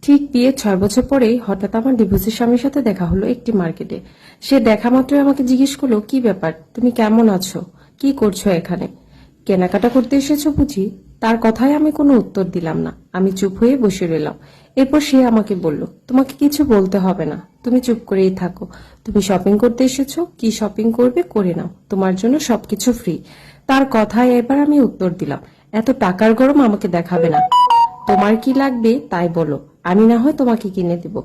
ঠিক বিয়ে 6 বছর পরেই হঠাৎ আমার ডিভোর্সি স্বামীর সাথে দেখা হলো একটি মার্কেটে। সে দেখা মাত্রই আমাকে জিজ্ঞেস করলো, কি ব্যাপার, তুমি কেমন আছো, কি করছো এখানে, কেনাকাটা করতে এসেছো বুঝি? তার কথায় আমি কোনো উত্তর দিলাম না। আমি চুপ হয়ে বসে রইলাম। এরপর সে আমাকে বলল, তোমাকে কিছু বলতে হবে না, তুমি চুপ করেই থাকো। তুমি শপিং করতে এসেছো, কি শপিং করবে করে নাও, তোমার জন্য সবকিছু ফ্রি। তার কথায় এবার আমি উত্তর দিলাম, এত টাকার গরম আমাকে দেখাবে না। তোমার কি লাগবে তাই বলো, আমি না হয় তোমাকে কিনে দেব।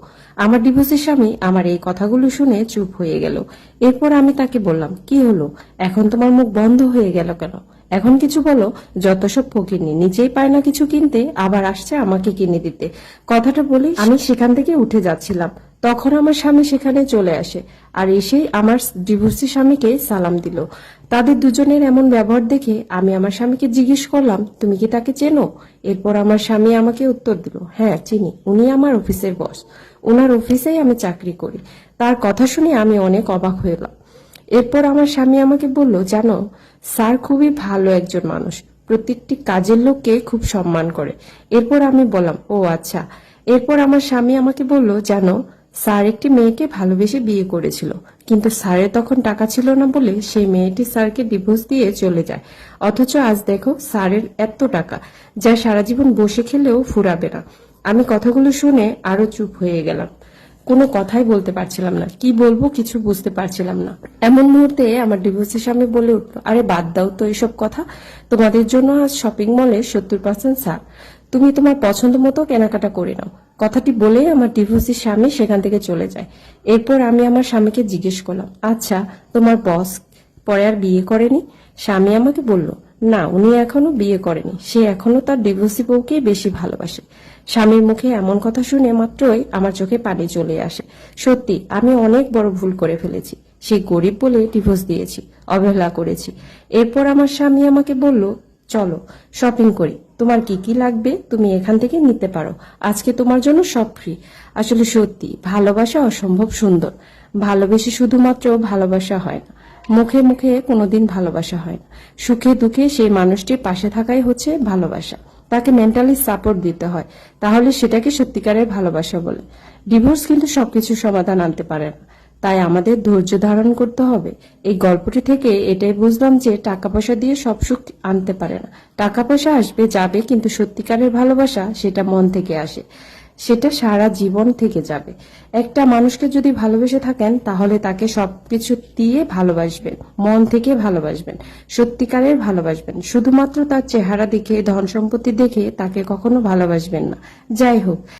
আমার ডিভোর্সের স্বামী আমার এই কথাগুলো শুনে চুপ হয়ে গেল। এরপর আমি তাকে বললাম, কি হলো, এখন তোমার মুখ বন্ধ হয়ে গেল কেন? এখন কিছু বলো। যত সব ফকিরনি, নিজেই পায় না কিছু কিনতে, আবার আসছে আমাকে কিনে দিতে। কথাটা বলেই আমি সেখান থেকে উঠে যাচ্ছিলাম, তখন আমার স্বামী সেখানে চলে আসে আর এসেই আমার ডিভোর্সি স্বামীকে সালাম দিল। তাদের দুজনের এমন ব্যবহার দেখে আমি আমার স্বামীকে জিজ্ঞেস করলাম, তুমি কি তাকে চেনো? এরপর আমার স্বামী আমাকে উত্তর দিল, হ্যাঁ চিনি, উনি আমার অফিসের বস, ওনার অফিসেই আমি চাকরি করি। তার কথা শুনে আমি অনেক অবাক হলাম। এরপর আমার স্বামী আমাকে বলল, জানো, স্যার খুবই ভালো একজন মানুষ, প্রত্যেকটি কাজের লোককে খুব সম্মান করে। এরপর আমি বললাম, ও আচ্ছা। এরপর আমার স্বামী আমাকে বলল, জানো, স্যার একটি মেয়েকে ভালোবেসে বিয়ে করেছিল, কিন্তু স্যারের তখন টাকা ছিল না বলে সেই মেয়েটি স্যারকে ডিভোর্স দিয়ে চলে যায়। অথচ আজ দেখো, স্যারের এত টাকা, যা সারা জীবন বসে খেলেও ফুরাবে না। আমি কথাগুলো শুনে আরো চুপ হয়ে গেলাম, কোনো কথাই বলতে পারছিলাম না, কি বলবো কিছু বুঝতে পারছিলাম না। এমন মুহূর্তে আমার ডিভোর্সের স্বামী বলে উঠলো, আরে বাদ দাও তো এসব কথা, তোমাদের জন্য আজ শপিং মলে 70% ছাড়, তুমি তোমার পছন্দ মতো কেনাকাটা করে নাও। কথাটি বলেই আমার ডিভোর্সি স্বামী সেখান থেকে চলে যায়। এরপর আমি আমার স্বামীকে জিজ্ঞেস করলাম, আচ্ছা, তোমার বস পরে আর বিয়ে করেনি? স্বামী আমাকে বলল, না, উনি এখনো বিয়ে করেনি, সে এখনো তার ডিভোর্সি বউকে বেশি ভালোবাসে। স্বামীর মুখে এমন কথা শুনে মাত্রই আমার চোখে পানি চলে আসে। সত্যি আমি অনেক বড় ভুল করে ফেলেছি। সে গরিব বলে ডিভোর্স দিয়েছি, অবহেলা করেছি। এরপর আমার স্বামী আমাকে বলল, চলো শপিং করি, তোমার কি কি লাগবে তুমি এখান থেকে নিতে পারো, আজকে তোমার জন্য সব ফ্রি। আসলে সত্যি ভালোবাসা অসম্ভব সুন্দর। ভালোবেসে শুধুমাত্র ভালোবাসা হয় না, মুখে মুখে কোনোদিন ভালোবাসা হয় না। সুখে দুঃখে সেই মানুষটির পাশে থাকাই হচ্ছে ভালোবাসা। তাকে মেন্টালি সাপোর্ট দিতে হয়, তাহলে সেটাকে সত্যিকারের ভালোবাসা বলে। ডিভোর্স কিন্তু সবকিছু সমাধান আনতে পারে না, তাই আমাদের ধৈর্য ধারণ করতে হবে। এই গল্পটি থেকে এটাই বুঝলাম যে টাকা পয়সা দিয়ে সব সুখ আনতে পারে না। টাকা পয়সা আসবে যাবে, কিন্তু সত্যিকারের ভালোবাসা সেটা মন থেকে আসে, সেটা সারা জীবন থেকে যাবে। একটা মানুষকে যদি ভালোবেসে থাকেন, তাহলে তাকে সবকিছু দিয়ে ভালোবাসবেন, মন থেকে ভালোবাসবেন, সত্যিকারের ভালোবাসবেন। শুধুমাত্র তার চেহারা দেখে, ধন সম্পত্তি দেখে তাকে কখনো ভালোবাসবেন না। যাই হোক,